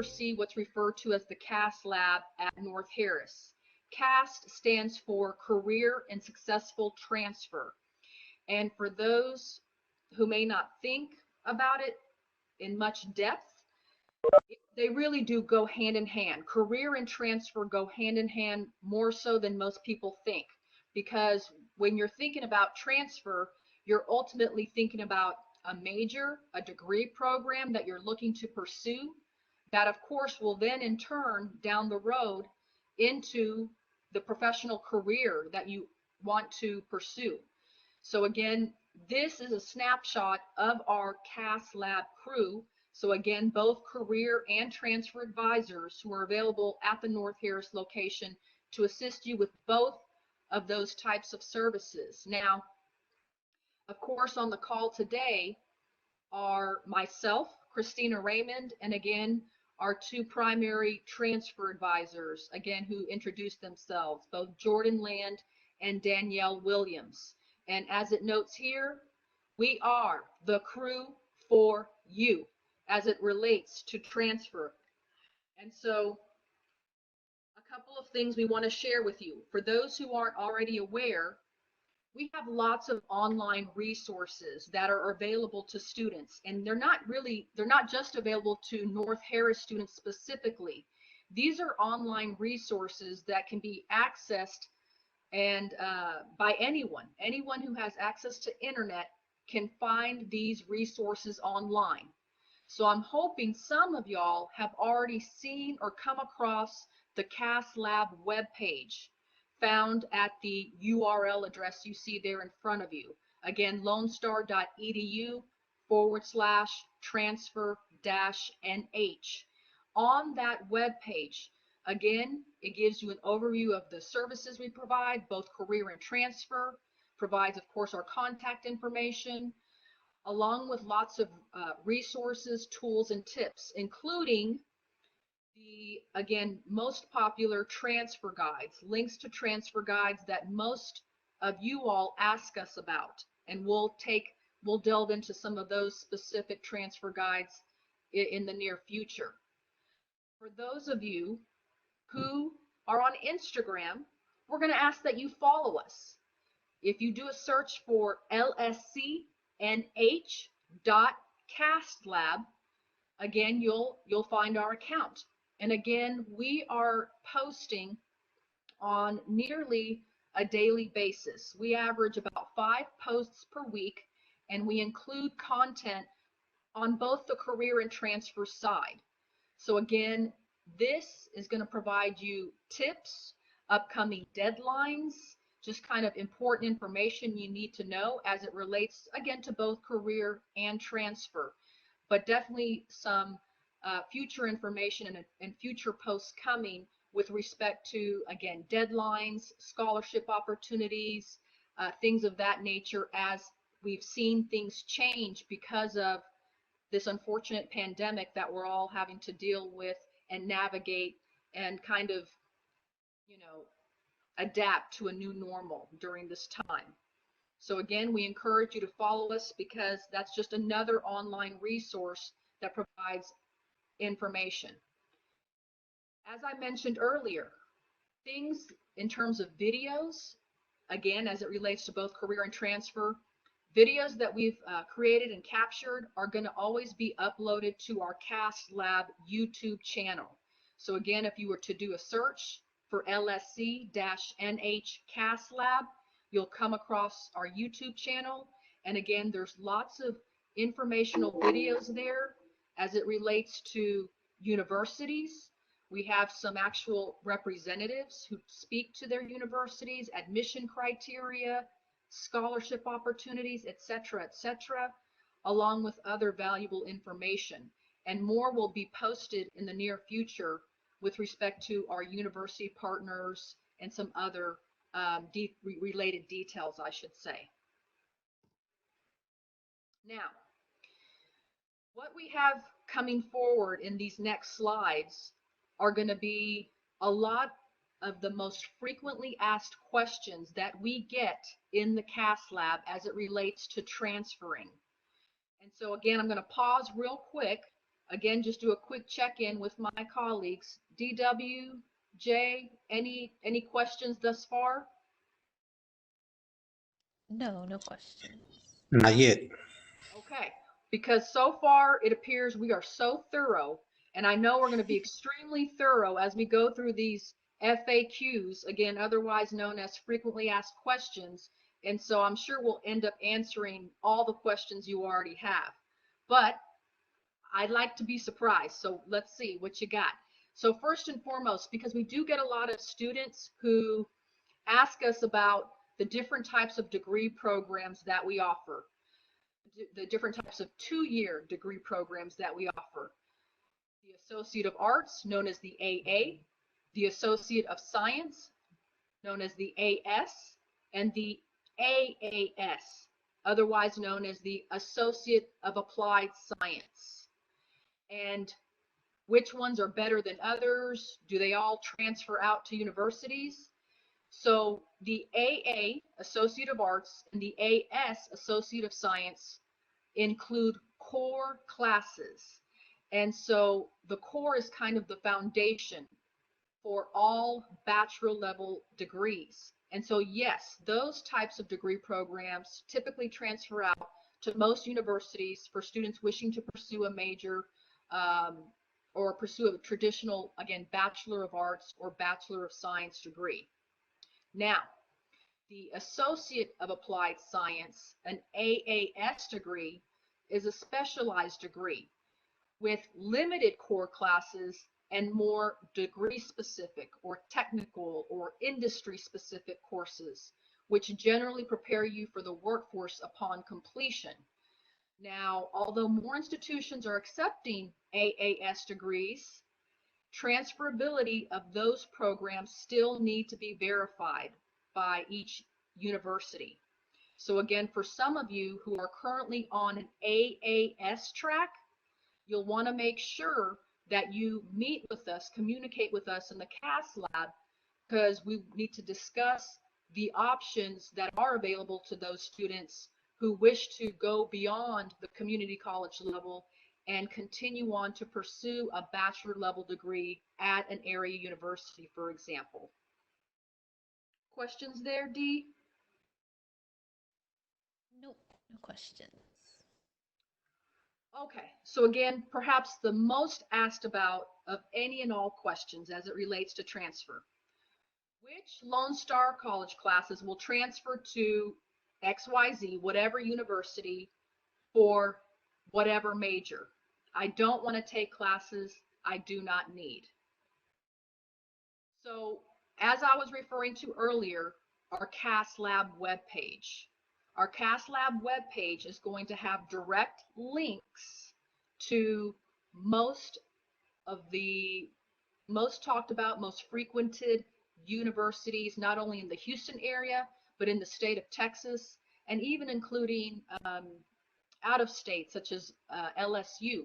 oversee what's referred to as the CAST lab at North Harris. CAST stands for Career and Successful Transfer. And for those who may not think about it in much depth, they really do go hand in hand. Career and transfer go hand in hand more so than most people think, because when you're thinking about transfer, you're ultimately thinking about a major, a degree program that you're looking to pursue, that of course will then in turn down the road into the professional career that you want to pursue. So again, this is a snapshot of our CAST lab crew. So again, both career and transfer advisors who are available at the North Harris location to assist you with both of those types of services. Now, of course, on the call today are myself, Christina Raymond, and again, our two primary transfer advisors, again, who introduced themselves, both Jordan Land and Danielle Williams. And as it notes here, we are the crew for you as it relates to transfer. And so a couple of things we want to share with you. For those who aren't already aware, we have lots of online resources that are available to students, and they're not just available to North Harris students specifically. These are online resources that can be accessed and by anyone who has access to internet can find these resources online. So I'm hoping some of y'all have already seen or come across the CAST Lab webpage found at the URL address you see there in front of you. Again, lonestar.edu/transfer-NH. On that webpage, again, it gives you an overview of the services we provide, both career and transfer, provides, of course, our contact information, along with lots of resources, tools, and tips, including the, again, most popular transfer guides, links to transfer guides that most of you all ask us about. And we'll delve into some of those specific transfer guides in the near future. For those of you who are on Instagram, we're going to ask that you follow us. If you do a search for LSC-NH.CASTLab, again, you'll find our account. And again, we are posting on nearly a daily basis. We average about 5 posts per week, and we include content on both the career and transfer side. So again, this is going to provide you tips, upcoming deadlines, just kind of important information you need to know as it relates, again, to both career and transfer. But definitely some future information and future posts coming with respect to, again, deadlines, scholarship opportunities, things of that nature, as we've seen things change because of this unfortunate pandemic that we're all having to deal with and navigate and kind of, adapt to a new normal during this time. So again, we encourage you to follow us because that's just another online resource that provides information. As I mentioned earlier, things in terms of videos, again, as it relates to both career and transfer, videos that we've created and captured are going to always be uploaded to our CAST Lab YouTube channel. So again, if you were to do a search for LSC-NH CAST Lab, you'll come across our YouTube channel. And again, there's lots of informational videos there as it relates to universities. We have some actual representatives who speak to their universities, admission criteria, scholarship opportunities, etc., along with other valuable information. And more will be posted in the near future with respect to our university partners and some other related details, I should say. Now, what we have coming forward in these next slides are going to be a lot of the most frequently asked questions that we get in the CAST Lab as it relates to transferring. And so again, I'm going to pause real quick Again, just do a quick check-in with my colleagues. DW, Jay, any questions thus far? No, no questions. Not yet. Okay, because so far it appears we are so thorough, and I know we're going to be extremely thorough as we go through these FAQs, again, otherwise known as frequently asked questions, and so I'm sure we'll end up answering all the questions you already have. But I'd like to be surprised, so let's see what you got. So first and foremost, because we do get a lot of students who ask us about the different types of degree programs that we offer, the different types of 2-year degree programs that we offer. The Associate of Arts, known as the AA, the Associate of Science, known as the AS, and the AAS, otherwise known as the Associate of Applied Science. And which ones are better than others? Do they all transfer out to universities? So the AA, Associate of Arts, and the AS, Associate of Science, include core classes. And so the core is kind of the foundation for all bachelor level degrees. And so yes, those types of degree programs typically transfer out to most universities for students wishing to pursue a major or pursue a traditional, again, Bachelor of Arts or Bachelor of Science degree. Now, the Associate of Applied Science, an AAS degree, is a specialized degree with limited core classes and more degree specific or technical or industry specific courses, which generally prepare you for the workforce upon completion. Now, although more institutions are accepting AAS degrees, transferability of those programs still need to be verified by each university. So again, for some of you who are currently on an AAS track, you'll want to make sure that you meet with us, communicate with us in the CAS lab, because we need to discuss the options that are available to those students who wish to go beyond the community college level and continue on to pursue a bachelor level degree at an area university, for example. Questions there, Dee? Nope, no questions. Okay, so again, perhaps the most asked about of any and all questions as it relates to transfer. Which Lone Star College classes will transfer to XYZ, whatever university, for whatever major? I don't want to take classes I do not need. So as I was referring to earlier, our CAS Lab webpage. Our CAS Lab webpage is going to have direct links to most of the most talked about, most frequented universities, not only in the Houston area, but in the state of Texas, and even including out of state, such as LSU.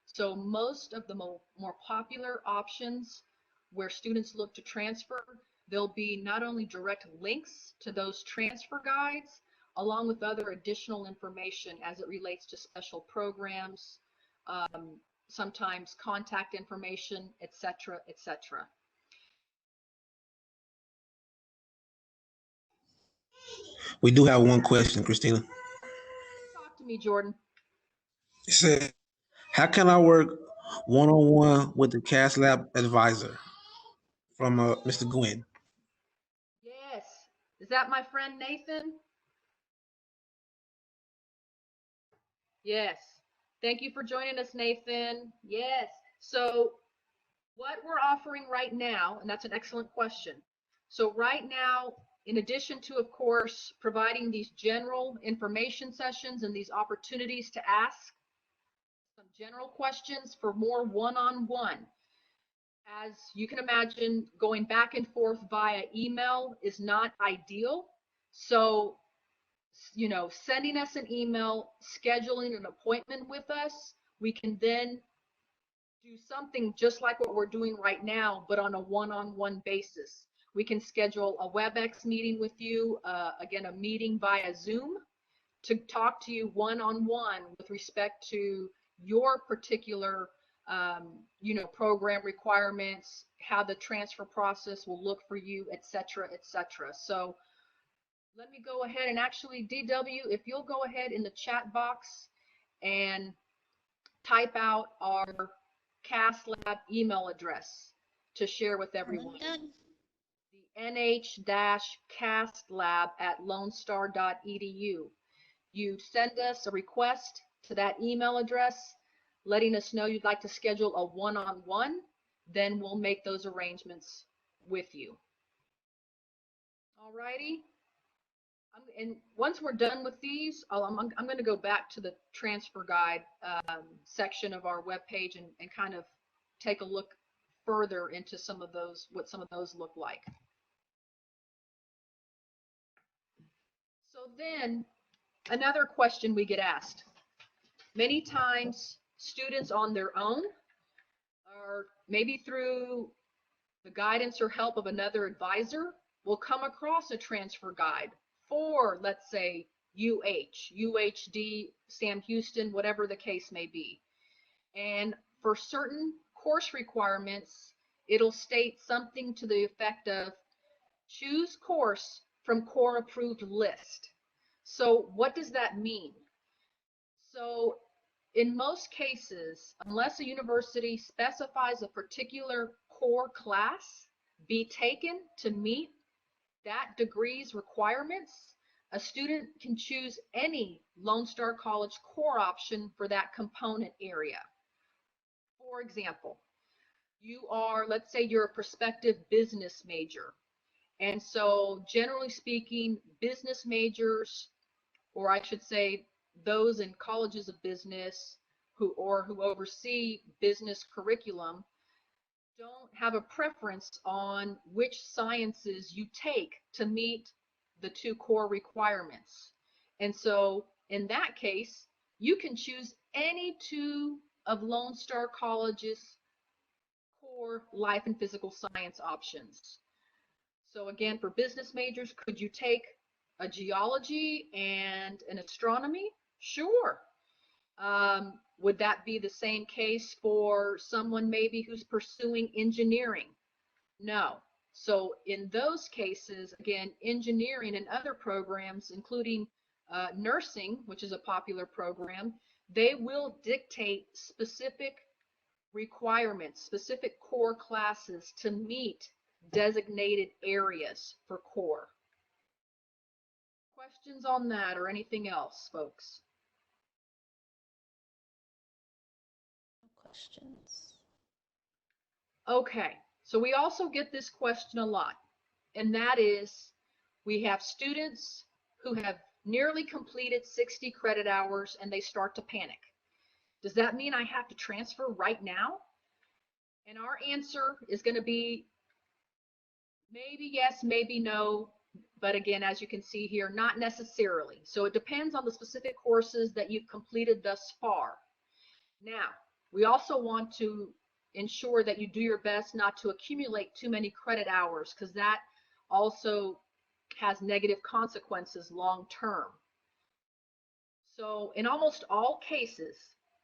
So most of the more popular options where students look to transfer, there'll be not only direct links to those transfer guides, along with other additional information as it relates to special programs, sometimes contact information, etc., etc. We do have one question, Christina. Talk to me, Jordan. It said, how can I work one-on-one with the CAS Lab advisor? From Mr. Gwynn. Yes. Is that my friend Nathan? Yes. Thank you for joining us, Nathan. Yes. So what we're offering right now, and that's an excellent question. So right now, in addition to, of course, providing these general information sessions and these opportunities to ask some general questions for more one-on-one, as you can imagine, going back and forth via email is not ideal. So, you know, sending us an email, scheduling an appointment with us, we can then do something just like what we're doing right now, but on a one-on-one basis. We can schedule a WebEx meeting with you, again, a meeting via Zoom, to talk to you one-on-one with respect to your particular you know, program requirements, how the transfer process will look for you, etc., etc. So let me go ahead and actually, DW, if you'll go ahead in the chat box and type out our CAS Lab email address to share with everyone. Done. The nh-castlab@lonestar.edu. You send us a request to that email address, letting us know you'd like to schedule a one-on-one, then we'll make those arrangements with you. All righty. And once we're done with these, I'm going to go back to the transfer guide section of our webpage and kind of take a look further into some of those, what some of those look like. So then another question we get asked. Many times students on their own, or maybe through the guidance or help of another advisor, will come across a transfer guide for, let's say, UHD, Sam Houston, whatever the case may be. And for certain course requirements, it'll state something to the effect of choose course from core approved list. So what does that mean? So in most cases, unless a university specifies a particular core class be taken to meet that degree's requirements, a student can choose any Lone Star College core option for that component area. For example, you are, let's say you're a prospective business major. And so generally speaking, business majors, or I should say those in colleges of business who oversee business curriculum, don't have a preference on which sciences you take to meet the two core requirements. And so in that case, you can choose any two of Lone Star College's core life and physical science options. So again, for business majors, could you take a geology and an astronomy? Sure. Would that be the same case for someone maybe who's pursuing engineering? No. So in those cases, again, engineering and other programs, including nursing, which is a popular program, they will dictate specific requirements, specific core classes to meet designated areas for core. Questions on that or anything else, folks? Questions. Okay, so we also get this question a lot, and that is, we have students who have nearly completed 60 credit hours and they start to panic. Does that mean I have to transfer right now? And our answer is going to be maybe yes, maybe no, but again, as you can see here, not necessarily. So it depends on the specific courses that you've completed thus far. Now, we also want to ensure that you do your best not to accumulate too many credit hours, because that also has negative consequences long term. So in almost all cases,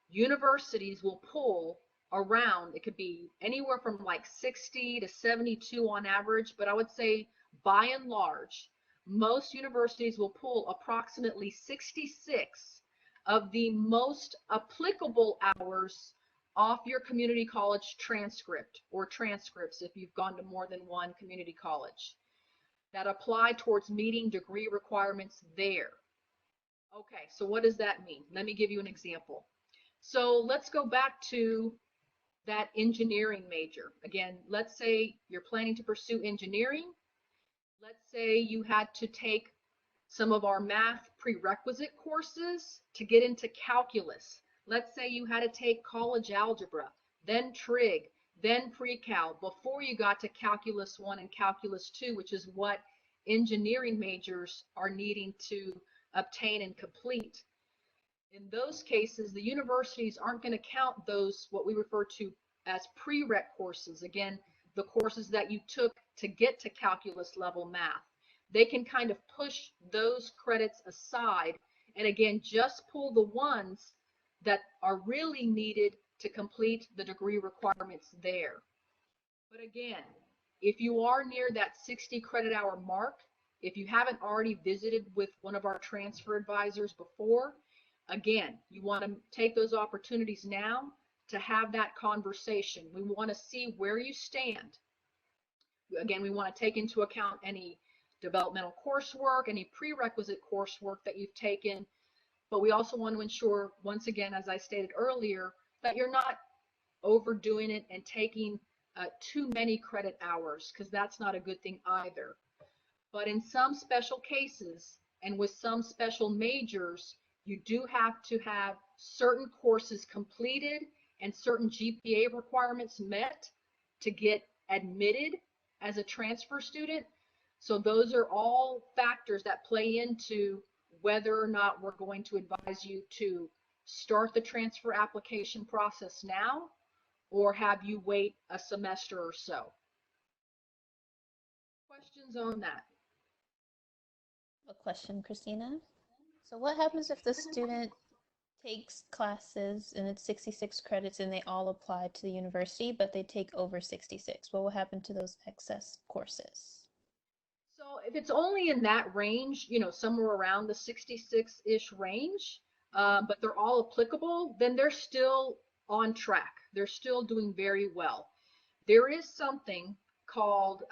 universities will pull around, it could be anywhere from like 60 to 72 on average, but I would say by and large, most universities will pull approximately 66 of the most applicable hours off your community college transcript or transcripts if you've gone to more than one community college that apply towards meeting degree requirements there. Okay, so what does that mean? Let me give you an example. So let's go back to that engineering major. Again, let's say you're planning to pursue engineering. Let's say you had to take some of our math prerequisite courses to get into calculus. Let's say you had to take college algebra, then trig, then pre-cal before you got to calculus 1 and calculus 2, which is what engineering majors are needing to obtain and complete. In those cases, the universities aren't going to count those, what we refer to as prereq courses. Again, the courses that you took to get to calculus level math. They can kind of push those credits aside and again, just pull the ones that are really needed to complete the degree requirements there. But again, if you are near that 60 credit hour mark, if you haven't already visited with one of our transfer advisors before, again, you want to take those opportunities now to have that conversation. We want to see where you stand. Again, we want to take into account any developmental coursework, any prerequisite coursework that you've taken, but we also want to ensure, once again, as I stated earlier, that you're not overdoing it and taking too many credit hours, because that's not a good thing either. But in some special cases and with some special majors, you do have to have certain courses completed and certain GPA requirements met to get admitted as a transfer student. So those are all factors that play into whether or not we're going to advise you to start the transfer application process now or have you wait a semester or so. Questions on that? A question, Christina. So what happens if the student takes classes and it's 66 credits and they all apply to the university, but they take over 66? What will happen to those excess courses? So if it's only in that range, you know, somewhere around the 66-ish range, but they're all applicable, then they're still on track. They're still doing very well. There is something called,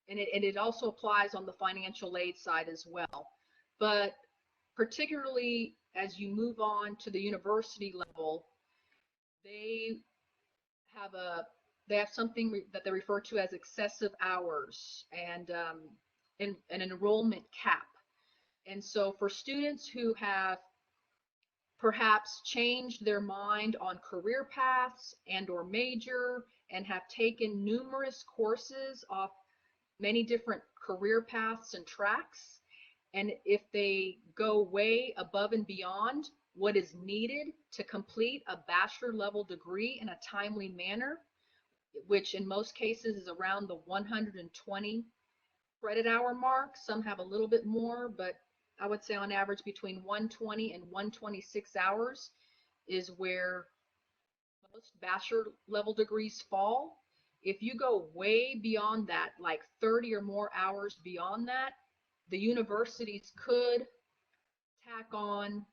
and it also applies on the financial aid side as well, but particularly as you move on to the university level, they have something that they refer to as excessive hours and an enrollment cap. And so for students who have perhaps changed their mind on career paths and or major and have taken numerous courses off many different career paths and tracks, and if they go way above and beyond what is needed to complete a bachelor level degree in a timely manner, which in most cases is around the 120 credit hour mark. Some have a little bit more, but I would say on average between 120 and 126 hours is where most bachelor level degrees fall. If you go way beyond that, like 30 or more hours beyond that, the universities could tack on,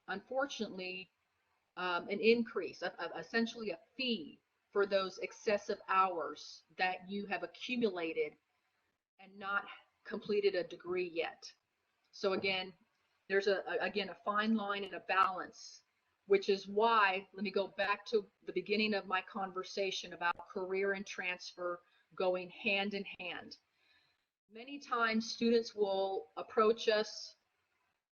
unfortunately, an increase, essentially a fee for those excessive hours that you have accumulated and not completed a degree yet. So again, there's a fine line and a balance, which is why, let me go back to the beginning of my conversation about career and transfer going hand in hand. Many times students will approach us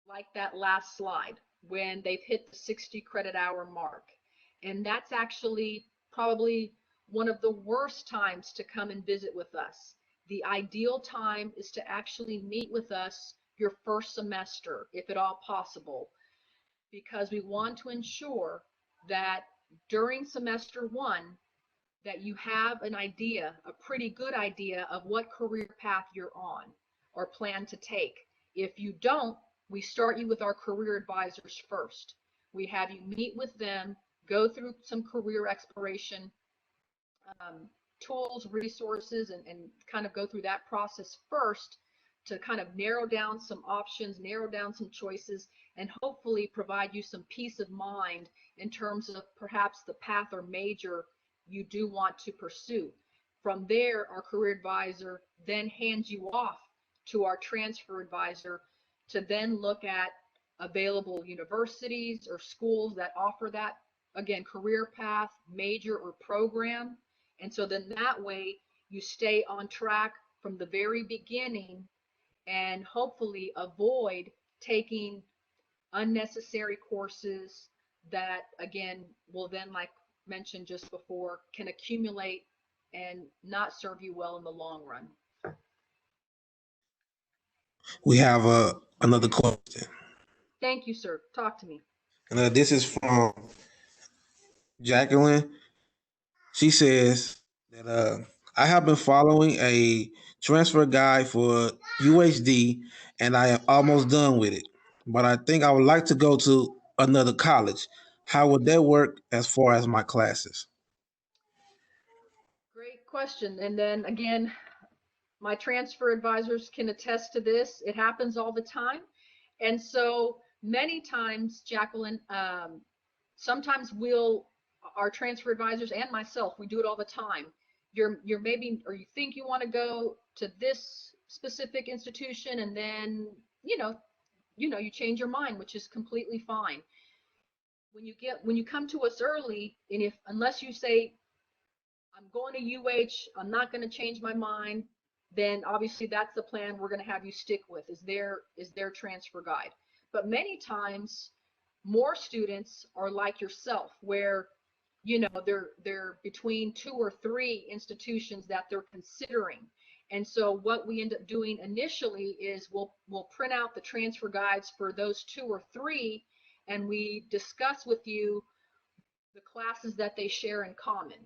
like that last slide when they've hit the 60 credit hour mark. And that's actually probably one of the worst times to come and visit with us. The ideal time is to actually meet with us your first semester, if at all possible, because we want to ensure that during semester one, that you have an idea, a pretty good idea of what career path you're on or plan to take. If you don't, we start you with our career advisors first. We have you meet with them, go through some career exploration tools, resources, and kind of go through that process first to kind of narrow down some options, narrow down some choices, and hopefully provide you some peace of mind in terms of perhaps the path or major you do want to pursue. From there, our career advisor then hands you off to our transfer advisor to then look at available universities or schools that offer that, again, career path, major, or program. And so then that way you stay on track from the very beginning and hopefully avoid taking unnecessary courses that, again, will then, like mentioned just before, can accumulate and not serve you well in the long run. We have another question. Thank you, sir. Talk to me. And this is from Jacqueline. She says that I have been following a transfer guide for UHD and I am almost done with it. But I think I would like to go to another college. How would that work as far as my classes? Great question. And then again, my transfer advisors can attest to this. It happens all the time. And so many times, Jacqueline, sometimes our transfer advisors and myself, we do it all the time. You're maybe, or you think you want to go to this specific institution, and then, you change your mind, which is completely fine. When you come to us early, and unless you say, I'm going to UH, I'm not going to change my mind, then obviously that's the plan we're going to have you stick with, is their transfer guide. But many times, more students are like yourself, where they're between 2 or 3 institutions that they're considering. And so what we end up doing initially is we'll print out the transfer guides for those 2 or 3, and we discuss with you the classes that they share in common.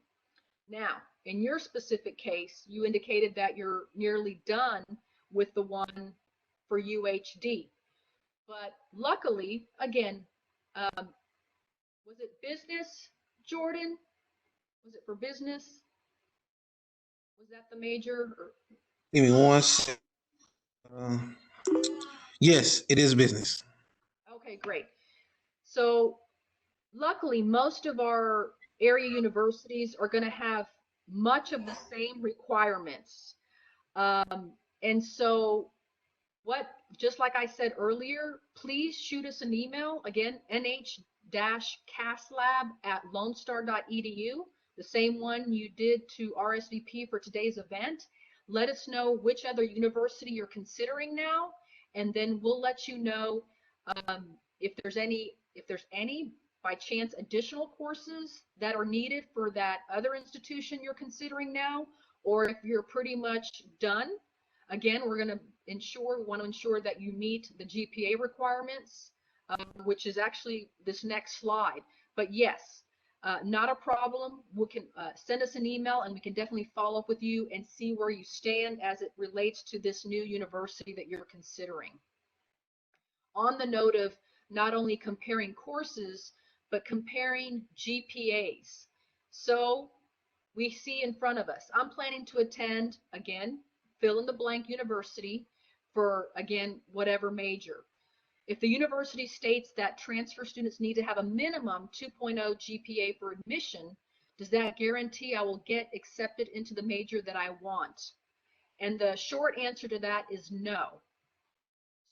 Now, in your specific case, you indicated that you're nearly done with the one for UHD. But luckily, again, was it business, Jordan? Was it for business? Was that the major? Give me one second. Yes, it is business. Okay, great. So luckily, most of our area universities are going to have much of the same requirements. And so just like I said earlier, please shoot us an email. Again, nh-caslab@lonestar.edu, the same one you did to RSVP for today's event. Let us know which other university you're considering now, and then we'll let you know if there's any by chance additional courses that are needed for that other institution you're considering now, or if you're pretty much done. Again, we want to ensure that you meet the GPA requirements, which is actually this next slide. But yes, not a problem. We can send us an email, and we can definitely follow up with you and see where you stand as it relates to this new university that you're considering. On the note of not only comparing courses, but comparing GPAs. So we see in front of us, I'm planning to attend, again, fill in the blank university for, again, whatever major. If the university states that transfer students need to have a minimum 2.0 GPA for admission, does that guarantee I will get accepted into the major that I want? And the short answer to that is no.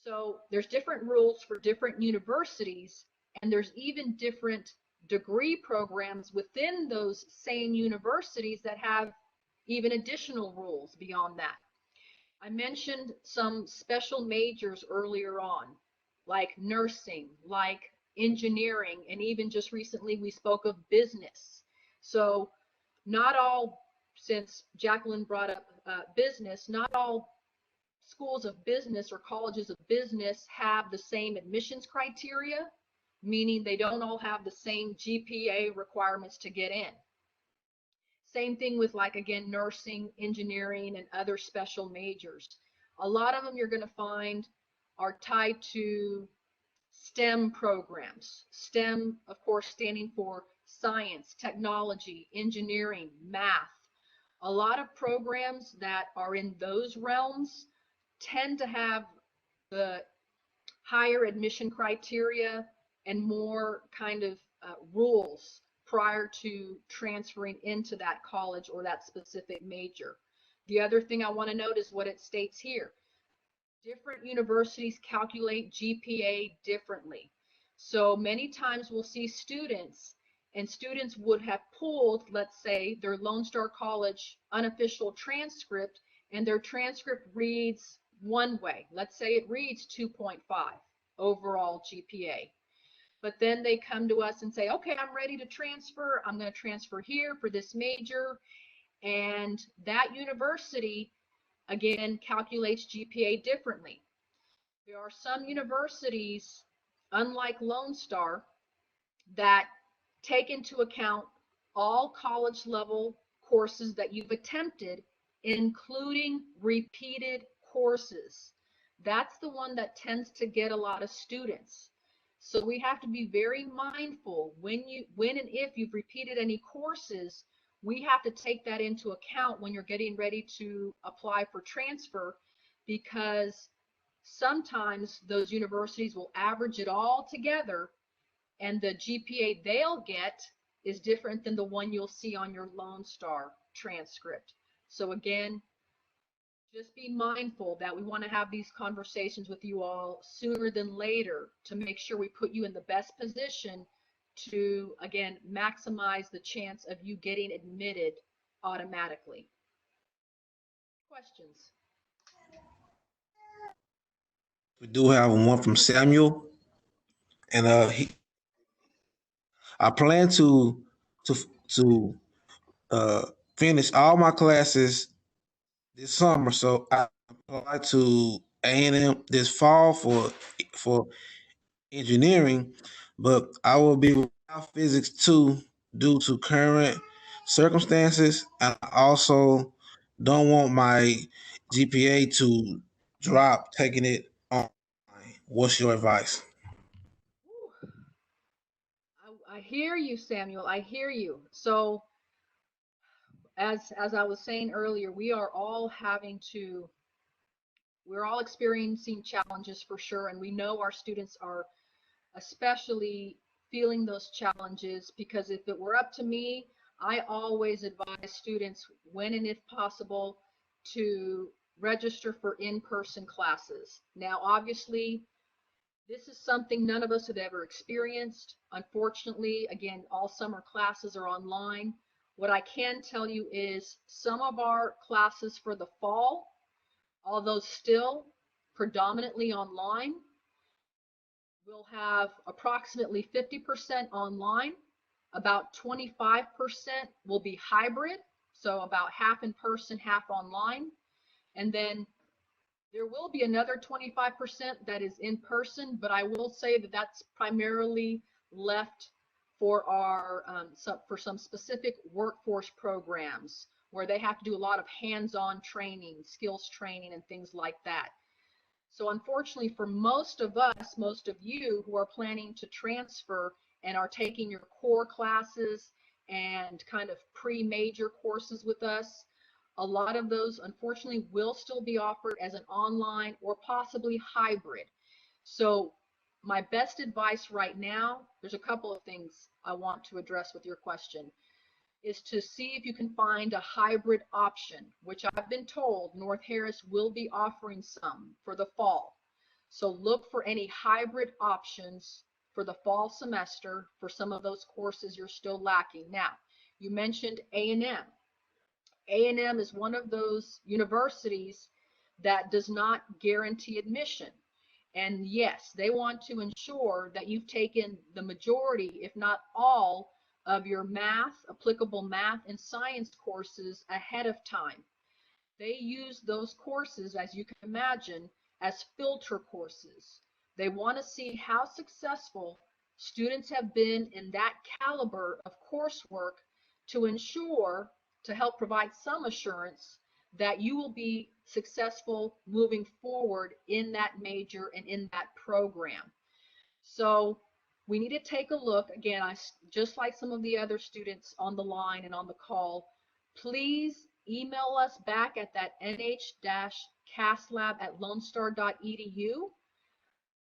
So there's different rules for different universities, and there's even different degree programs within those same universities that have even additional rules beyond that. I mentioned some special majors earlier on, like nursing, like engineering, and even just recently we spoke of business. So not all, since Jacqueline brought up business, not all schools of business or colleges of business have the same admissions criteria, meaning they don't all have the same GPA requirements to get in. Same thing with, like, again, nursing, engineering, and other special majors. A lot of them you're going to find are tied to STEM programs. STEM, of course, standing for science, technology, engineering, math. A lot of programs that are in those realms tend to have the higher admission criteria and more kind of rules prior to transferring into that college or that specific major. The other thing I want to note is what it states here. Different universities calculate GPA differently. So many times we'll see students, and students would have pulled, let's say, their Lone Star College unofficial transcript, and their transcript reads one way. Let's say it reads 2.5 overall GPA. But then they come to us and say, okay, I'm ready to transfer. I'm going to transfer here for this major. And that university, again, calculates GPA differently. There are some universities, unlike Lone Star, that take into account all college level courses that you've attempted, including repeated courses. That's the one that tends to get a lot of students. So we have to be very mindful when and if you've repeated any courses, we have to take that into account when you're getting ready to apply for transfer, because sometimes those universities will average it all together and the GPA they'll get is different than the one you'll see on your Lone Star transcript. So again, just be mindful that we want to have these conversations with you all sooner than later to make sure we put you in the best position to, again, maximize the chance of you getting admitted automatically. Questions? We do have one from Samuel, and I plan to to uh, finish all my classes this summer, so I applied to A&M this fall for engineering, but I will be without physics too due to current circumstances, and I also don't want my GPA to drop taking it online. What's your advice? I hear you, Samuel. I hear you. So as I was saying earlier, we're all experiencing challenges for sure, and we know our students are especially feeling those challenges, because if it were up to me, I always advise students, when and if possible, to register for in-person classes. Now, obviously, this is something none of us have ever experienced. Unfortunately, again, all summer classes are online. What I can tell you is some of our classes for the fall, although still predominantly online, we'll have approximately 50% online, about 25% will be hybrid, so about half in person, half online, and then there will be another 25% that is in person, but I will say that that's primarily left for our for some specific workforce programs where they have to do a lot of hands-on training, skills training, and things like that. So unfortunately for most of us, most of you who are planning to transfer and are taking your core classes and kind of pre-major courses with us, a lot of those unfortunately will still be offered as an online or possibly hybrid. So my best advice right now, there's a couple of things I want to address with your question, is to see if you can find a hybrid option, which I've been told North Harris will be offering some for the fall. So look for any hybrid options for the fall semester for some of those courses you're still lacking. Now, you mentioned A&M. A&M is one of those universities that does not guarantee admission. And yes, they want to ensure that you've taken the majority, if not all, of your applicable math and science courses ahead of time. They use those courses, as you can imagine, as filter courses. They want to see how successful students have been in that caliber of coursework to ensure, to help provide some assurance that you will be successful moving forward in that major and in that program. So we need to take a look. Again, just like some of the other students on the line and on the call, please email us back at that nh-caslab@lonestar.edu.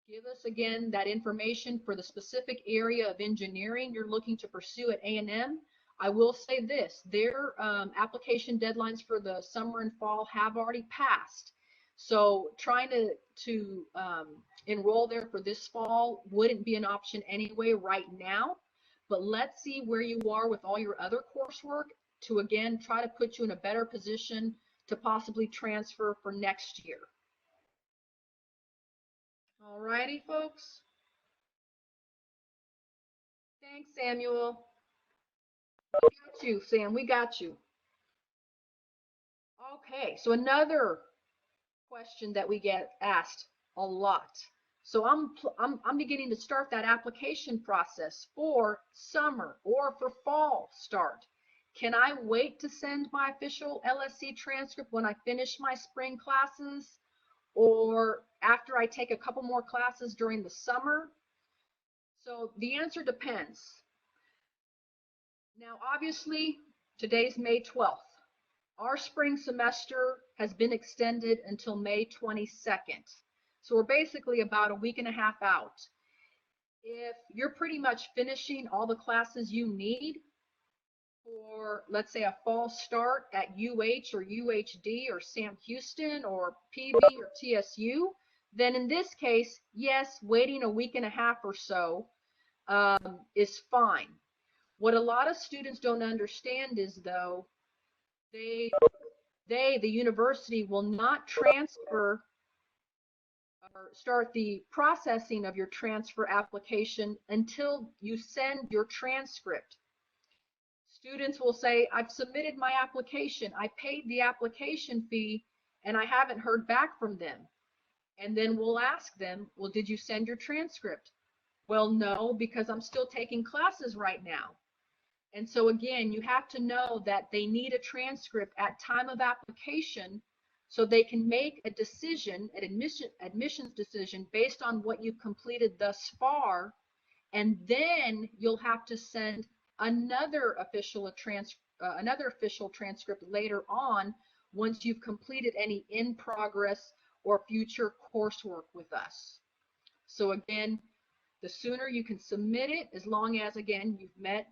Give us again that information for the specific area of engineering you're looking to pursue at A&M. I will say this, their application deadlines for the summer and fall have already passed. So trying to enroll there for this fall wouldn't be an option anyway right now. But let's see where you are with all your other coursework to, again, try to put you in a better position to possibly transfer for next year. All righty, folks. Thanks, Samuel. We got you, Sam. We got you. Okay, so another question that we get asked a lot. So I'm beginning to start that application process for summer or for fall start. Can I wait to send my official LSC transcript when I finish my spring classes, or after I take a couple more classes during the summer? So the answer depends. Now, obviously, today's May 12th. Our spring semester has been extended until May 22nd. So we're basically about a week and a half out. If you're pretty much finishing all the classes you need for, let's say, a fall start at UH or UHD or Sam Houston or PV or TSU, then in this case, yes, waiting a week and a half or so is fine. What a lot of students don't understand is, though, the university, will not transfer or start the processing of your transfer application until you send your transcript. Students will say, I've submitted my application, I paid the application fee, and I haven't heard back from them. And then we'll ask them, well, did you send your transcript? Well, no, because I'm still taking classes right now. And so again, you have to know that they need a transcript at time of application so they can make a decision, an admissions decision based on what you've completed thus far. And then you'll have to send another official transcript later on once you've completed any in progress or future coursework with us. So again, the sooner you can submit it, as long as, again, you've met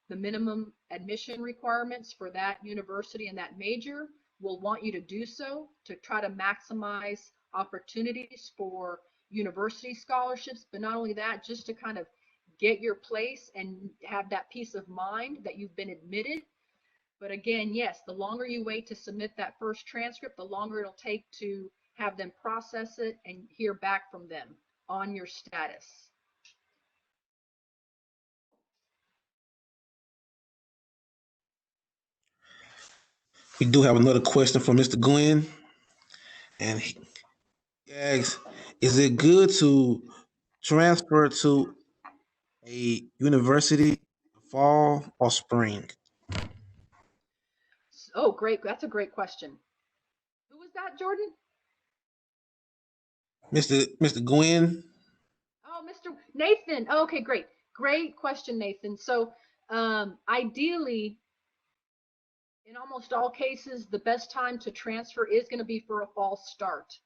the minimum admission requirements for that university and that major, we'll want you to do so to try to maximize opportunities for university scholarships. But not only that, just to kind of get your place and have that peace of mind that you've been admitted. But again, yes, the longer you wait to submit that first transcript, the longer it'll take to have them process it and hear back from them on your status. We do have another question from Mr. Glenn, and he asks, is it good to transfer to a university fall or spring? Oh, great. That's a great question. Who was that, Jordan? Mr. Gwen. Oh, Mr. Nathan. Oh, okay, great. Great question, Nathan. So ideally, in almost all cases, the best time to transfer is going to be for a fall start.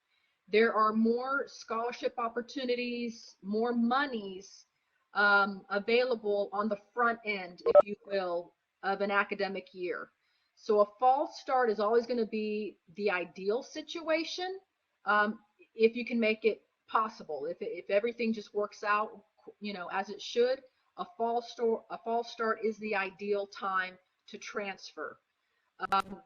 There are more scholarship opportunities, more monies available on the front end, if you will, of an academic year. So a fall start is always going to be the ideal situation if you can make it possible. If everything just works out, as it should, a fall start is the ideal time to transfer.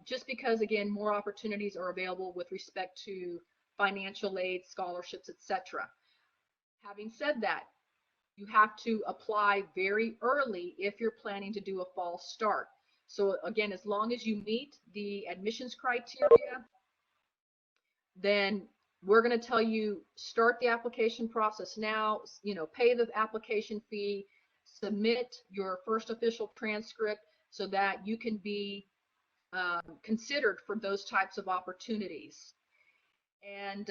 Just because, again, more opportunities are available with respect to financial aid, scholarships, etc. Having said that, you have to apply very early if you're planning to do a fall start. So again, as long as you meet the admissions criteria, then we're going to tell you start the application process now, pay the application fee, submit your first official transcript so that you can be considered for those types of opportunities. And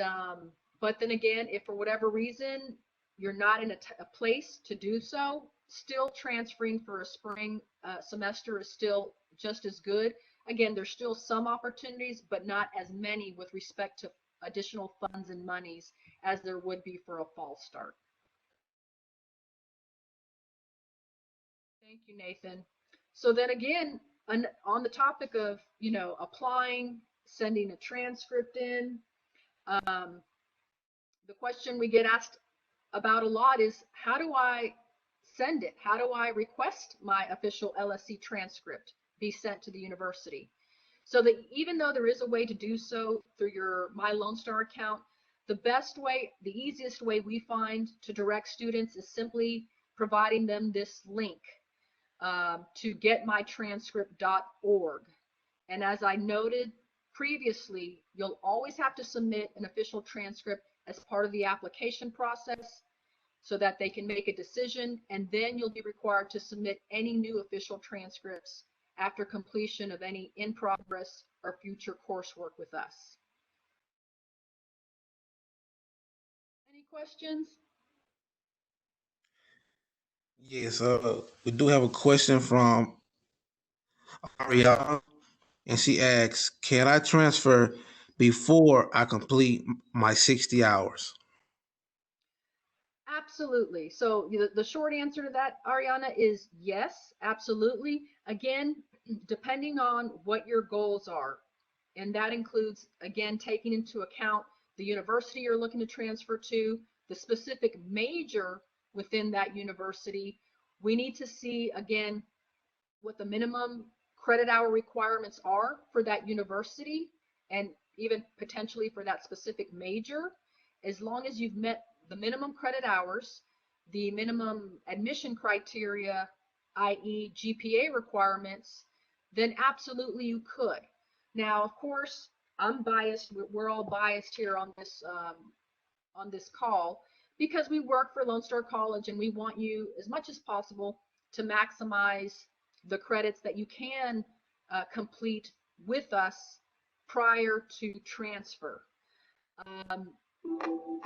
but then again, if for whatever reason you're not in a place to do so, still transferring for a spring semester is still just as good. Again, there's still some opportunities, but not as many with respect to additional funds and monies as there would be for a fall start. Thank you, Nathan. So then again, on the topic of, applying, sending a transcript in, the question we get asked about a lot is, how do I send it? How do I request my official LSC transcript be sent to the university? So that even though there is a way to do so through your My Lone Star account, the best way, the easiest way we find to direct students is simply providing them this link to getmytranscript.org. And as I noted previously, you'll always have to submit an official transcript as part of the application process so that they can make a decision, and then you'll be required to submit any new official transcripts after completion of any in progress or future coursework with us. Any questions? Yes, we do have a question from Arianna, and she asks, "Can I transfer before I complete my 60 hours?" Absolutely. So the short answer to that, Ariana, is yes, absolutely. Again, depending on what your goals are. And that includes, again, taking into account the university you're looking to transfer to, the specific major within that university. We need to see, again, what the minimum credit hour requirements are for that university and even potentially for that specific major. As long as you've met the minimum credit hours, the minimum admission criteria, i.e. GPA requirements, then absolutely you could. Now, of course, I'm biased. We're all biased here on this call because we work for Lone Star College and we want you as much as possible to maximize the credits that you can complete with us prior to transfer. Um,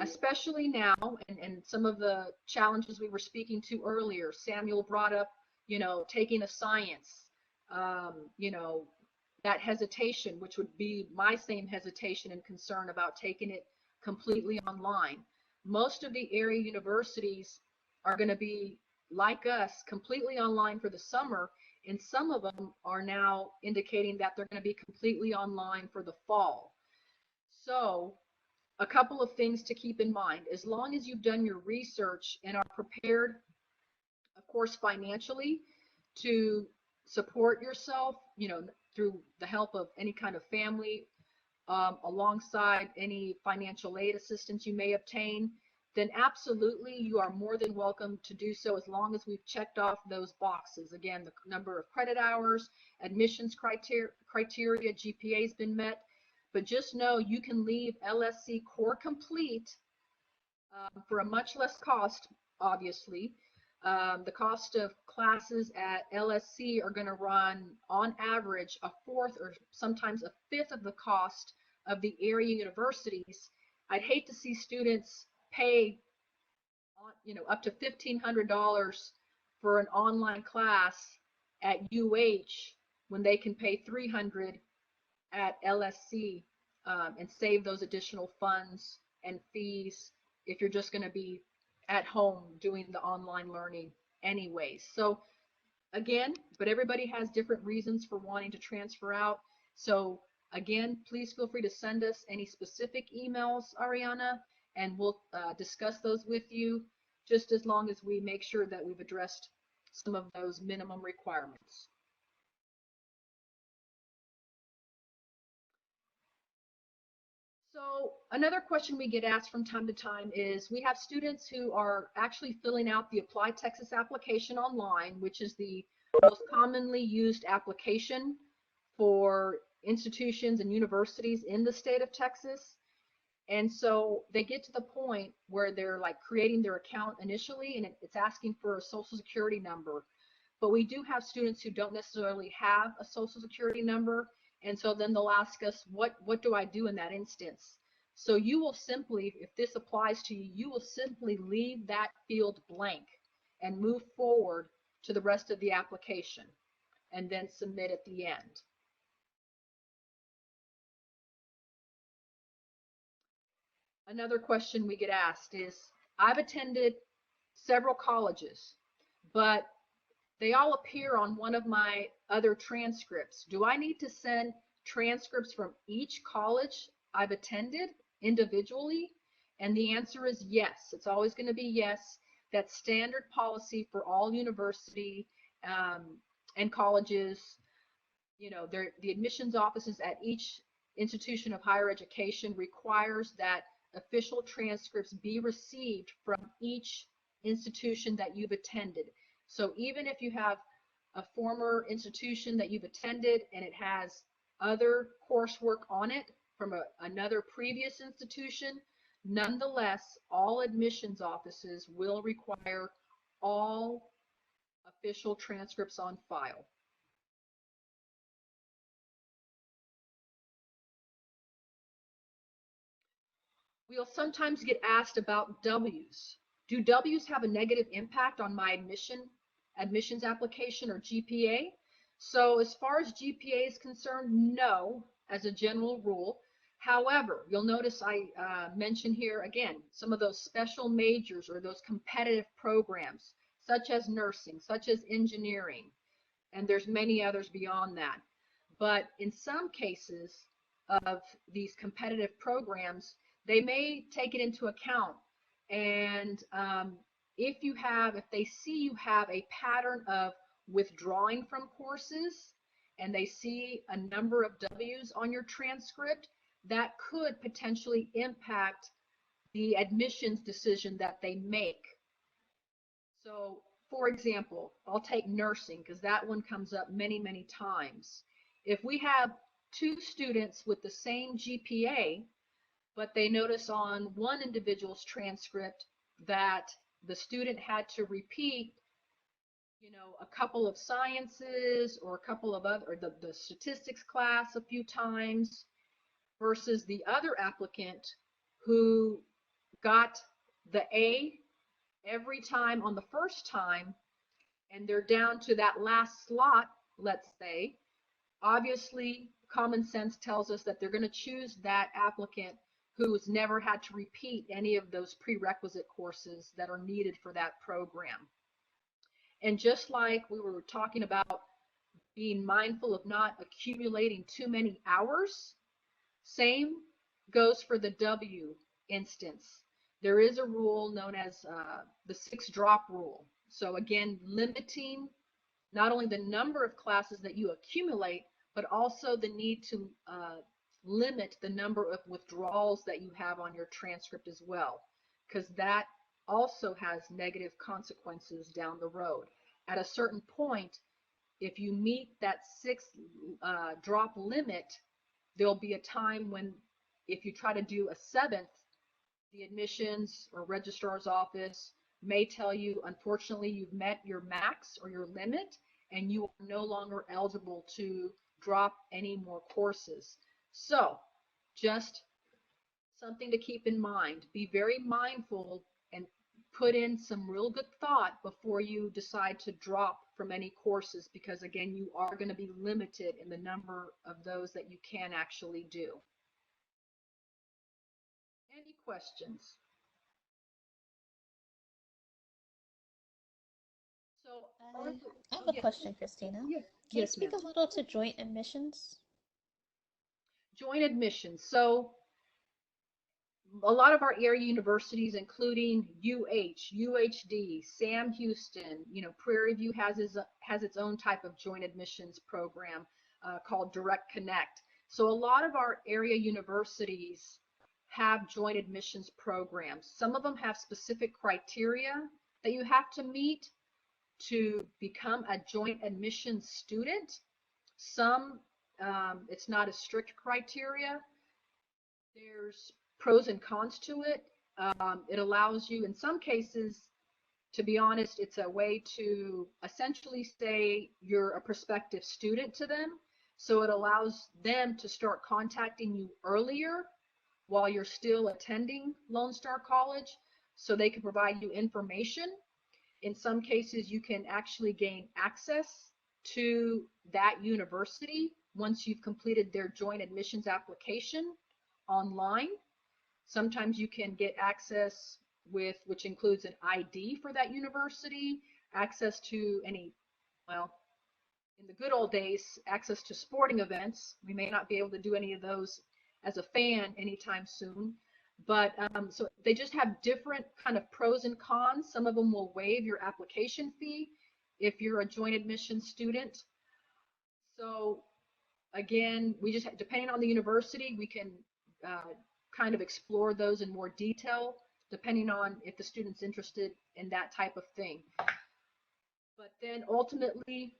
Especially now, and some of the challenges we were speaking to earlier, Samuel brought up, taking a science, you know, that hesitation, which would be my same hesitation and concern about taking it completely online. Most of the area universities are going to be like us, completely online for the summer, and some of them are now indicating that they're going to be completely online for the fall. So, a couple of things to keep in mind. As long as you've done your research and are prepared, of course, financially to support yourself, through the help of any kind of family, alongside any financial aid assistance you may obtain, then absolutely you are more than welcome to do so as long as we've checked off those boxes. Again, the number of credit hours, admissions criteria, GPA has been met. But just know you can leave LSC Core Complete for a much less cost, obviously. The cost of classes at LSC are going to run, on average, a fourth or sometimes a fifth of the cost of the area universities. I'd hate to see students pay, up to $1,500 for an online class at UH when they can pay $300 at LSC, and save those additional funds and fees if you're just going to be at home doing the online learning anyways. So again, but everybody has different reasons for wanting to transfer out. So again, please feel free to send us any specific emails, Ariana, and we'll discuss those with you, just as long as we make sure that we've addressed some of those minimum requirements. So another question we get asked from time to time is, we have students who are actually filling out the Apply Texas application online, which is the most commonly used application for institutions and universities in the state of Texas. And so they get to the point where they're like creating their account initially, and it's asking for a social security number. But we do have students who don't necessarily have a social security number. And so then they'll ask us, what do I do in that instance? So you will simply, if this applies to you, you will simply leave that field blank and move forward to the rest of the application and then submit at the end. Another question we get asked is, I've attended several colleges, but they all appear on one of my other transcripts. Do I need to send transcripts from each college I've attended individually? And the answer is yes. It's always going to be yes. That's standard policy for all university and colleges. The admissions offices at each institution of higher education requires that official transcripts be received from each institution that you've attended. So even if you have a former institution that you've attended and it has other coursework on it from another previous institution, nonetheless, all admissions offices will require all official transcripts on file. We'll sometimes get asked about W's. Do W's have a negative impact on my admissions application or GPA? So as far as GPA is concerned, no, as a general rule. However, you'll notice I mentioned here again some of those special majors or those competitive programs, such as nursing, such as engineering, and there's many others beyond that. But in some cases of these competitive programs, they may take it into account. And if they see you have a pattern of withdrawing from courses and they see a number of W's on your transcript, that could potentially impact the admissions decision that they make. So, for example, I'll take nursing because that one comes up many, many times. If we have two students with the same GPA, but they notice on one individual's transcript that the student had to repeat, a couple of sciences or a couple of other, or the statistics class a few times, versus the other applicant who got the A every time on the first time, and they're down to that last slot, let's say, obviously common sense tells us that they're going to choose that applicant who's never had to repeat any of those prerequisite courses that are needed for that program. And just like we were talking about being mindful of not accumulating too many hours, same goes for the W instance. There is a rule known as the 6-drop rule. So again, limiting not only the number of classes that you accumulate, but also the need to limit the number of withdrawals that you have on your transcript as well, because that also has negative consequences down the road. At a certain point, if you meet that 6-drop limit, there'll be a time when if you try to do a 7th, the admissions or registrar's office may tell you, unfortunately, you've met your max or your limit, and you are no longer eligible to drop any more courses. So just something to keep in mind. Be very mindful and put in some real good thought before you decide to drop from any courses, because again, you are going to be limited in the number of those that you can actually do. Any questions? So I have a question, Christina. Yeah. Can you Yes, speak ma'am. a little to joint admissions? Joint admissions. So a lot of our area universities, including UH, UHD, Sam Houston, Prairie View has its own type of joint admissions program called Direct Connect. So a lot of our area universities have joint admissions programs. Some of them have specific criteria that you have to meet to become a joint admissions student. Some, it's not a strict criteria. There's pros and cons to it. It allows you, in some cases, to be honest, it's a way to essentially say you're a prospective student to them. So it allows them to start contacting you earlier while you're still attending Lone Star College, so they can provide you information. In some cases, you can actually gain access to that university once you've completed their joint admissions application online. Sometimes you can get access which includes an ID for that university, access to any, well, in the good old days, access to sporting events. We may not be able to do any of those as a fan anytime soon, but so they just have different kind of pros and cons. Some of them will waive your application fee if you're a joint admission student. So again, we just, depending on the university, we can kind of explore those in more detail, depending on if the student's interested in that type of thing. But then ultimately,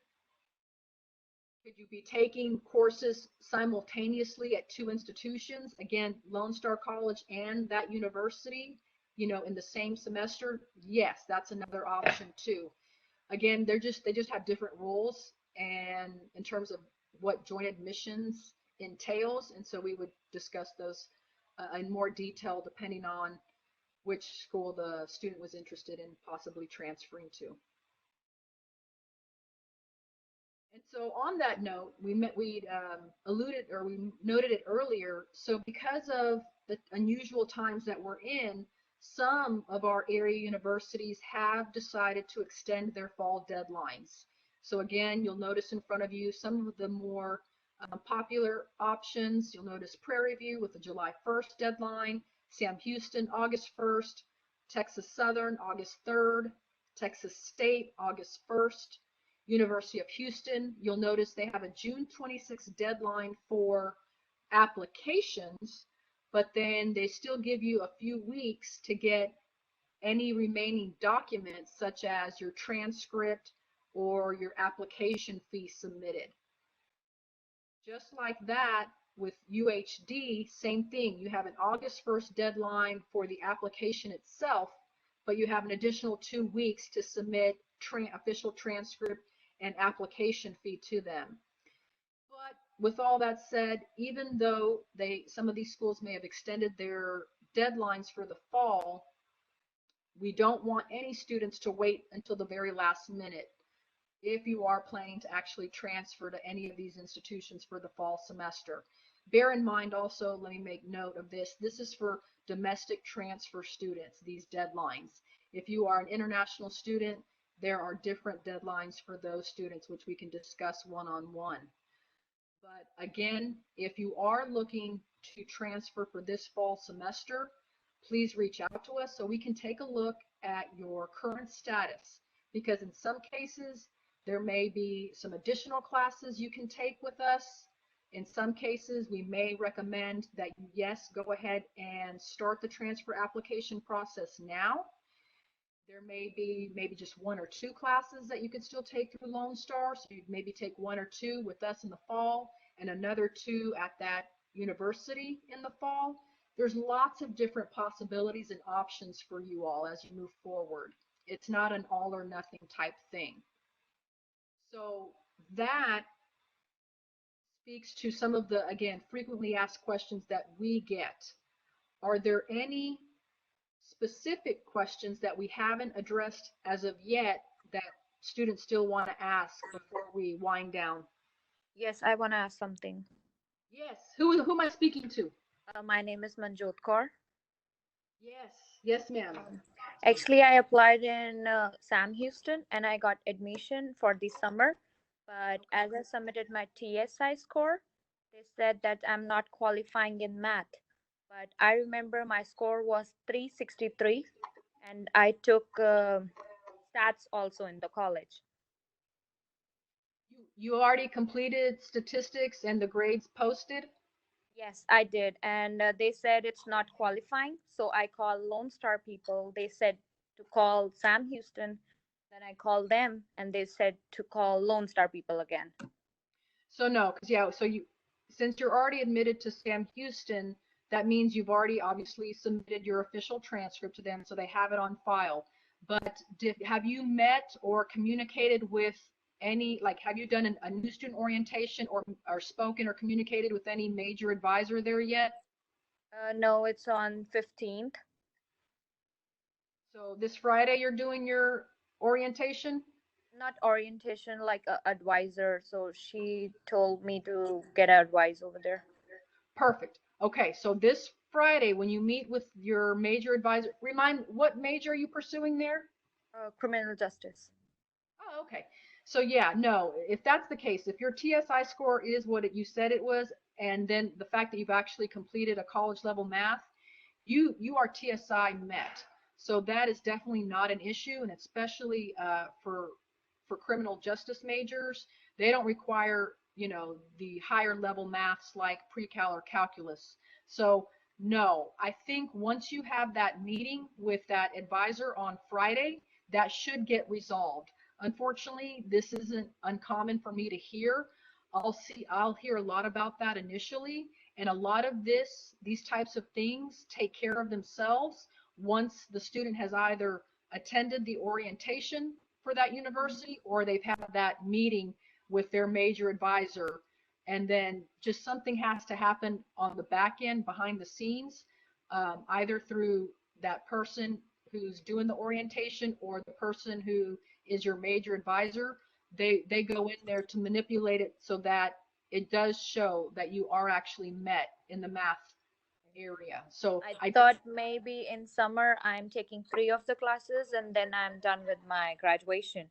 could you be taking courses simultaneously at two institutions? Again, Lone Star College and that university, in the same semester? Yes, that's another option too. Again, they just have different rules and in terms of what joint admissions entails, and so we would discuss those in more detail depending on which school the student was interested in possibly transferring to. And so on that note, we alluded, or we noted it earlier. So because of the unusual times that we're in, some of our area universities have decided to extend their fall deadlines. So again, you'll notice in front of you some of the more popular options. You'll notice Prairie View with the July 1st deadline, Sam Houston August 1st, Texas Southern August 3rd, Texas State August 1st, University of Houston. You'll notice they have a June 26th deadline for applications, but then they still give you a few weeks to get any remaining documents, such as your transcript or your application fee submitted. Just like that, with UHD, same thing. You have an August 1st deadline for the application itself, but you have an additional 2 weeks to submit official transcript and application fee to them. But with all that said, even though some of these schools may have extended their deadlines for the fall, we don't want any students to wait until the very last minute if you are planning to actually transfer to any of these institutions for the fall semester. Bear in mind also, let me make note of this, this is for domestic transfer students, these deadlines. If you are an international student, there are different deadlines for those students, which we can discuss one-on-one. But again, if you are looking to transfer for this fall semester, please reach out to us so we can take a look at your current status, because in some cases, there may be some additional classes you can take with us. In some cases, we may recommend that you, yes, go ahead and start the transfer application process now. There may be maybe just 1 or 2 classes that you could still take through Lone Star. So you'd maybe take 1 or 2 with us in the fall and another 2 at that university in the fall. There's lots of different possibilities and options for you all as you move forward. It's not an all or nothing type thing. So that speaks to some of the, again, frequently asked questions that we get. Are there any specific questions that we haven't addressed as of yet that students still want to ask before we wind down? Yes, I want to ask something. Yes. Who am I speaking to? My name is Manjot Kaur. Yes. Yes, ma'am. Actually, I applied in Sam Houston and I got admission for the summer. But as I submitted my TSI score, they said that I'm not qualifying in math. But I remember my score was 363 and I took stats also in the college. You already completed statistics and the grades posted? Yes, I did. And they said it's not qualifying. So I called Lone Star people. They said to call Sam Houston. Then I called them and they said to call Lone Star people again. So no, because yeah, so since you're already admitted to Sam Houston, that means you've already obviously submitted your official transcript to them, so they have it on file. But have you met or communicated with any, like, have you done a new student orientation or spoken or communicated with any major advisor there yet? No, it's on 15th. So this Friday you're doing your orientation? Not orientation, like a advisor. So she told me to get advice over there. Perfect. Okay, so this Friday when you meet with your major advisor, remind what major are you pursuing there? Criminal justice. Oh, okay. So yeah, no, if that's the case, if your TSI score is what you said it was, and then the fact that you've actually completed a college level math, you are TSI met. So that is definitely not an issue, and especially for criminal justice majors, they don't require, you know, the higher level maths like pre-cal or calculus. So no, I think once you have that meeting with that advisor on Friday, that should get resolved. Unfortunately, this isn't uncommon for me to hear. I'll hear a lot about that initially, and a lot of these types of things take care of themselves once the student has either attended the orientation for that university or they've had that meeting with their major advisor. And then just something has to happen on the back end behind the scenes, either through that person who's doing the orientation or the person who is your major advisor, they go in there to manipulate it so that it does show that you are actually met in the math area. So I thought maybe in summer I'm taking 3 of the classes and then I'm done with my graduation.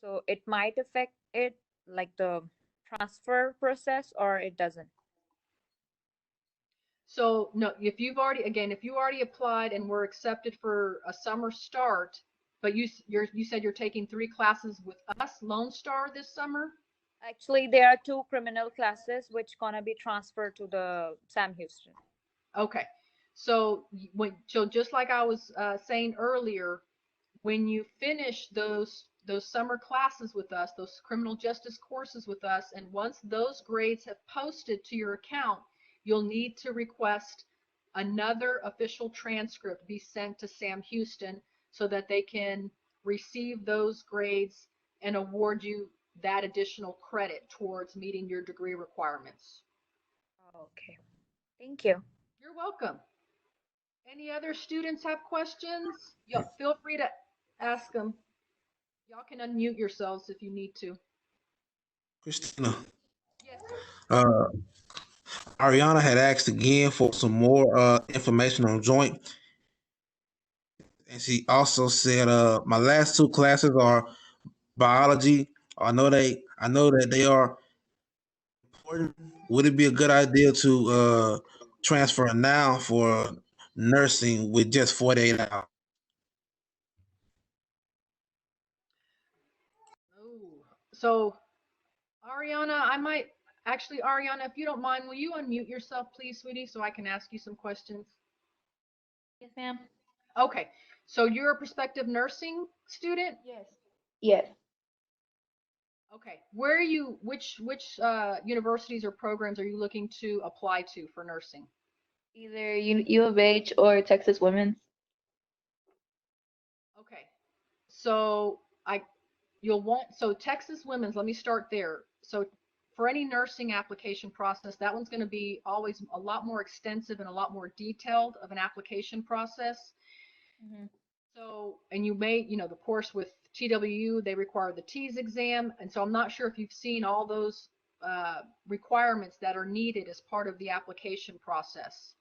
So it might affect it, like the transfer process, or it doesn't. So no, if you've already, again, if you already applied and were accepted for a summer start, but you said you're taking 3 classes with us, Lone Star, this summer. Actually, there are 2 criminal classes which gonna be transferred to the Sam Houston. Okay, so so just like I was saying earlier, when you finish those summer classes with us, those criminal justice courses with us, and once those grades have posted to your account, you'll need to request another official transcript be sent to Sam Houston so that they can receive those grades and award you that additional credit towards meeting your degree requirements. Okay. Thank you. You're welcome. Any other students have questions? Feel free to ask them. Y'all can unmute yourselves if you need to. Christina, Yes, sir. uh, Ariana had asked again for some more information on joint, and she also said, "My last 2 classes are biology. I know that they are important. Would it be a good idea to transfer now for nursing with just 48 hours?" Oh, so Ariana, I might actually, Ariana, if you don't mind, will you unmute yourself, please, sweetie, so I can ask you some questions? Yes, ma'am. Okay, so you're a prospective nursing student? Yes. Yes. Okay, which universities or programs are you looking to apply to for nursing? Either U of H or Texas Women's. Okay, so you'll want, so Texas Women's, let me start there. So for any nursing application process, that one's going to be always a lot more extensive and a lot more detailed of an application process. Mm-hmm. So, and you may, the course with TWU, they require the TEAS exam. And so I'm not sure if you've seen all those requirements that are needed as part of the application process.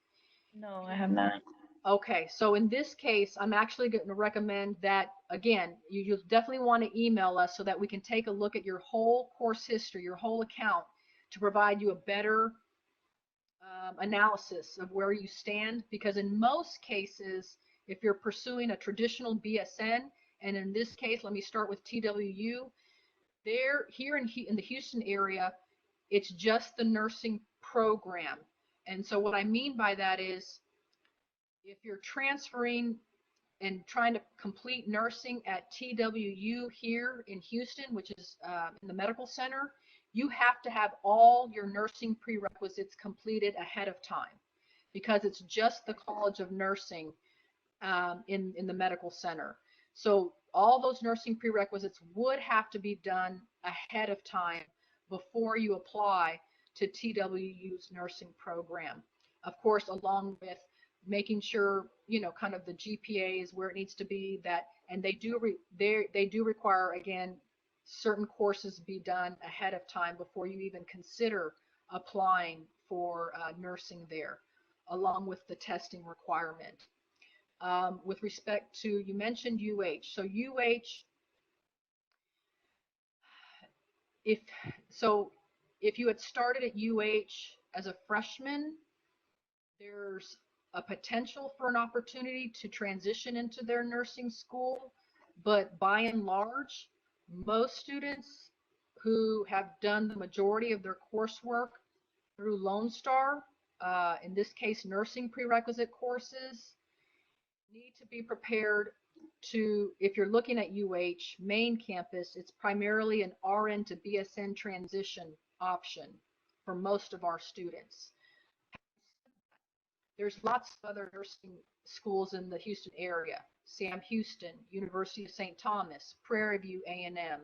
No, I have not. Okay, so in this case, I'm actually going to recommend that, again, you'll definitely want to email us so that we can take a look at your whole course history, your whole account, to provide you a better analysis of where you stand. Because in most cases, if you're pursuing a traditional BSN, and in this case, let me start with TWU, here in the Houston area, it's just the nursing program. And so what I mean by that is, if you're transferring and trying to complete nursing at TWU here in Houston, which is in the medical center, you have to have all your nursing prerequisites completed ahead of time because it's just the College of Nursing in the medical center. So all those nursing prerequisites would have to be done ahead of time before you apply to TWU's nursing program. Of course, along with making sure kind of the GPA is where it needs to be, that, and they do require, again, certain courses be done ahead of time before you even consider applying for nursing there, along with the testing requirement. With respect to, you mentioned UH. So UH, if if you had started at UH as a freshman, there's a potential for an opportunity to transition into their nursing school, but by and large, most students who have done the majority of their coursework through Lone Star, in this case, nursing prerequisite courses, need to be prepared to, if you're looking at UH main campus, it's primarily an RN to BSN transition option for most of our students. There's lots of other nursing schools in the Houston area: Sam Houston, University of St. Thomas, Prairie View A&M.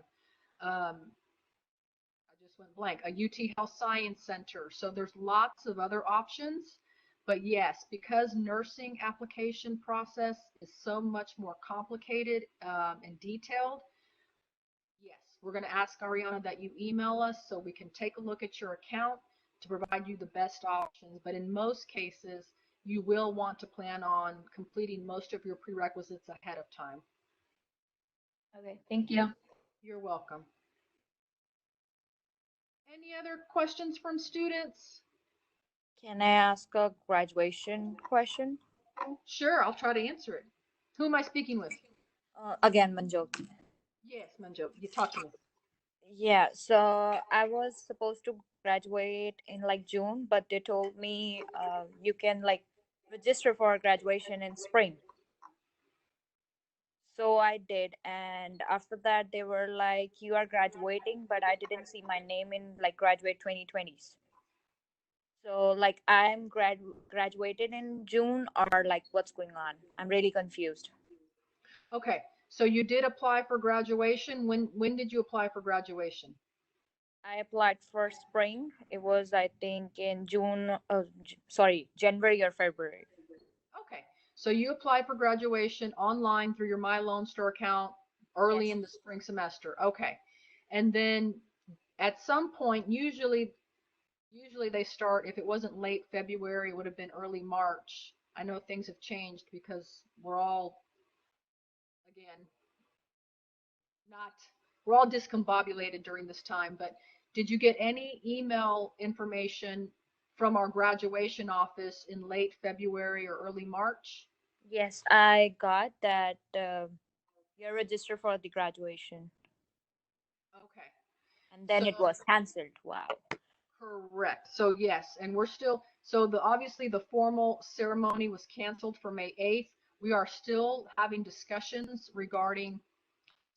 I just went blank. A UT Health Science Center. So there's lots of other options, But yes, because nursing application process is so much more complicated and detailed, yes, we're going to ask Ariana that you email us so we can take a look at your account to provide you the best options. But in most cases, you will want to plan on completing most of your prerequisites ahead of time. Okay, thank you. You're welcome. Any other questions from students? Can I ask a graduation question? Sure, I'll try to answer it. Who am I speaking with? Again, Manjot. Yes, Manjo, you talk to me. Yeah, so I was supposed to graduate in like June, but they told me you can like register for graduation in spring. So I did, and after that they were like, "You are graduating," but I didn't see my name in like graduate 2020s. So like I'm graduated in June or like what's going on? I'm really confused. Okay, so you did apply for graduation. When did you apply for graduation? I applied for spring. It was I think in June. Sorry, January or February. Okay, so you applied for graduation online through your My Lone Star account early Yes. in the spring semester. Okay, and then at some point, usually they start, if it wasn't late February, it would have been early March. I know things have changed because we're all, again, not, we're all discombobulated during this time, but did you get any email information from our graduation office in late February or early March? Yes, I got that. You're registered for the graduation, Okay, and then so it was cancelled. Wow. correct. So yes, and we're still, so the obviously the formal ceremony was canceled for May 8th. We are still having discussions regarding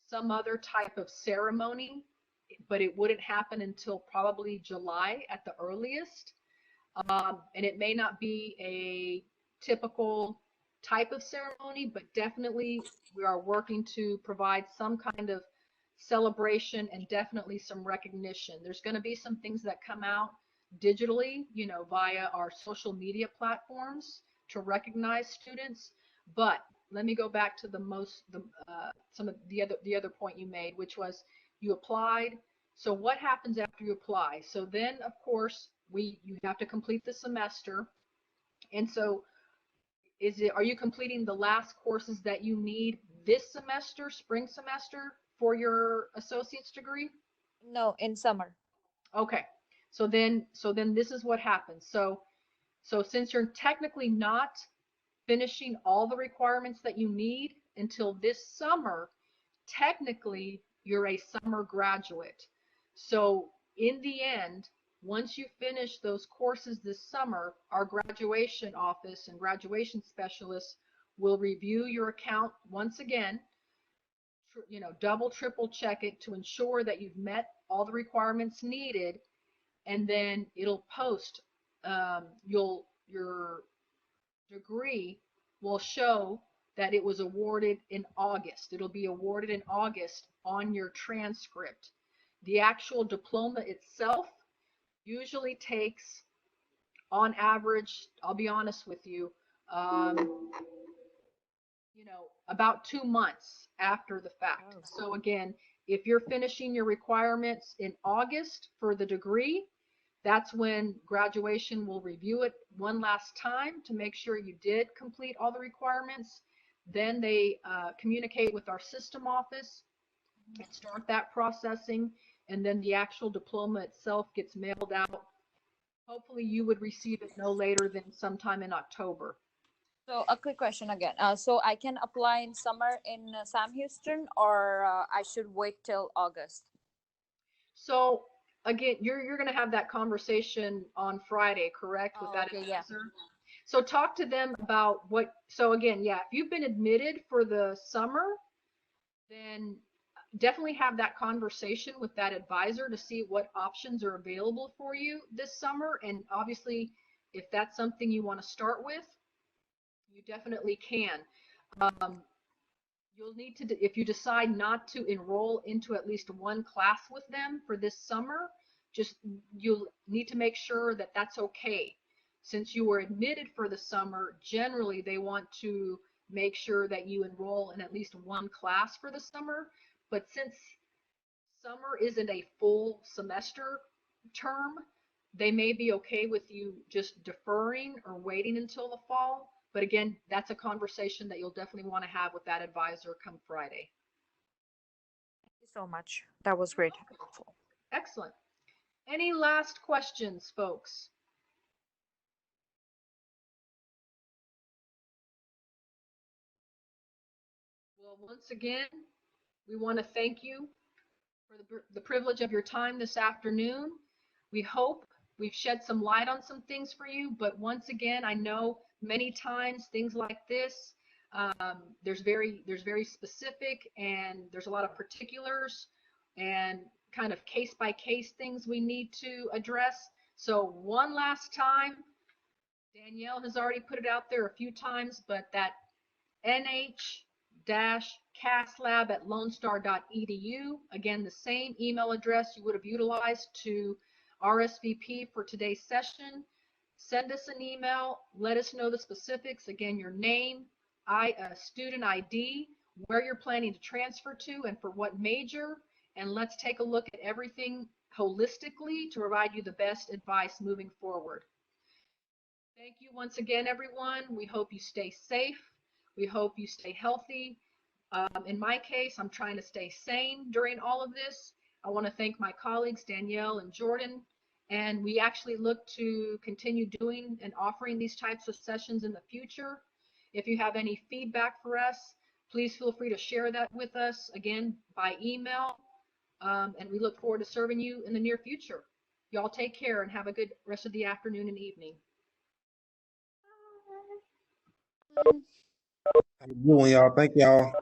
some other type of ceremony, but it wouldn't happen until probably July at the earliest. And it may not be a typical type of ceremony, but definitely we are working to provide some kind of celebration and definitely some recognition. There's going to be some things that come out digitally, via our social media platforms to recognize students. But let me go back to some of the other point you made, which was you applied. So what happens after you apply? So then, of course, you have to complete the semester. And so are you completing the last courses that you need this semester, spring semester, for your associate's degree? No, in summer. Okay. So then this is what happens. So since you're technically not finishing all the requirements that you need until this summer, technically you're a summer graduate. So in the end, once you finish those courses this summer, our graduation office and graduation specialists will review your account once again, double, triple check it to ensure that you've met all the requirements needed, and then it'll post, your degree will show that it was awarded in August. It'll be awarded in August on your transcript. The actual diploma itself usually takes, on average, I'll be honest with you, about 2 months after the fact. Oh. So again, if you're finishing your requirements in August for the degree, that's when graduation will review it one last time to make sure you did complete all the requirements. Then they communicate with our system office and start that processing. And then the actual diploma itself gets mailed out. Hopefully you would receive it no later than sometime in October. So a quick question again. So I can apply in summer in Sam Houston, or I should wait till August? So again, you're going to have that conversation on Friday, correct, with Oh, that okay, yeah. advisor? So talk to them about so again, yeah, if you've been admitted for the summer, then definitely have that conversation with that advisor to see what options are available for you this summer. And obviously, if that's something you want to start with, you definitely can. You'll need to, if you decide not to enroll into at least one class with them for this summer, just you'll need to make sure that that's okay. since you were admitted for the summer, generally they want to make sure that you enroll in at least one class for the summer. But since summer isn't a full semester term, they may be okay with you just deferring or waiting until the fall. But again, that's a conversation that you'll definitely want to have with that advisor come Friday. Thank you so much. That was great. Helpful. Excellent. Any last questions, folks? Well, once again, we want to thank you for the privilege of your time this afternoon. We hope we've shed some light on some things for you, but once again, I know many times things like this, there's very specific, and there's a lot of particulars and kind of case by case things we need to address. So one last time, Danielle has already put it out there a few times, but that nh-caslab@lonestar.edu. Again, the same email address you would have utilized to RSVP for today's session. Send us an email. Let us know the specifics. Again, your name, student ID, where you're planning to transfer to, and for what major. And let's take a look at everything holistically to provide you the best advice moving forward. Thank you once again, everyone. We hope you stay safe. We hope you stay healthy. In my case, I'm trying to stay sane during all of this. I want to thank my colleagues, Danielle and Jordan. And we actually look to continue doing and offering these types of sessions in the future. If you have any feedback for us, please feel free to share that with us, again, by email. And we look forward to serving you in the near future. Y'all take care and have a good rest of the afternoon and evening. Have a good one, y'all. Thank y'all.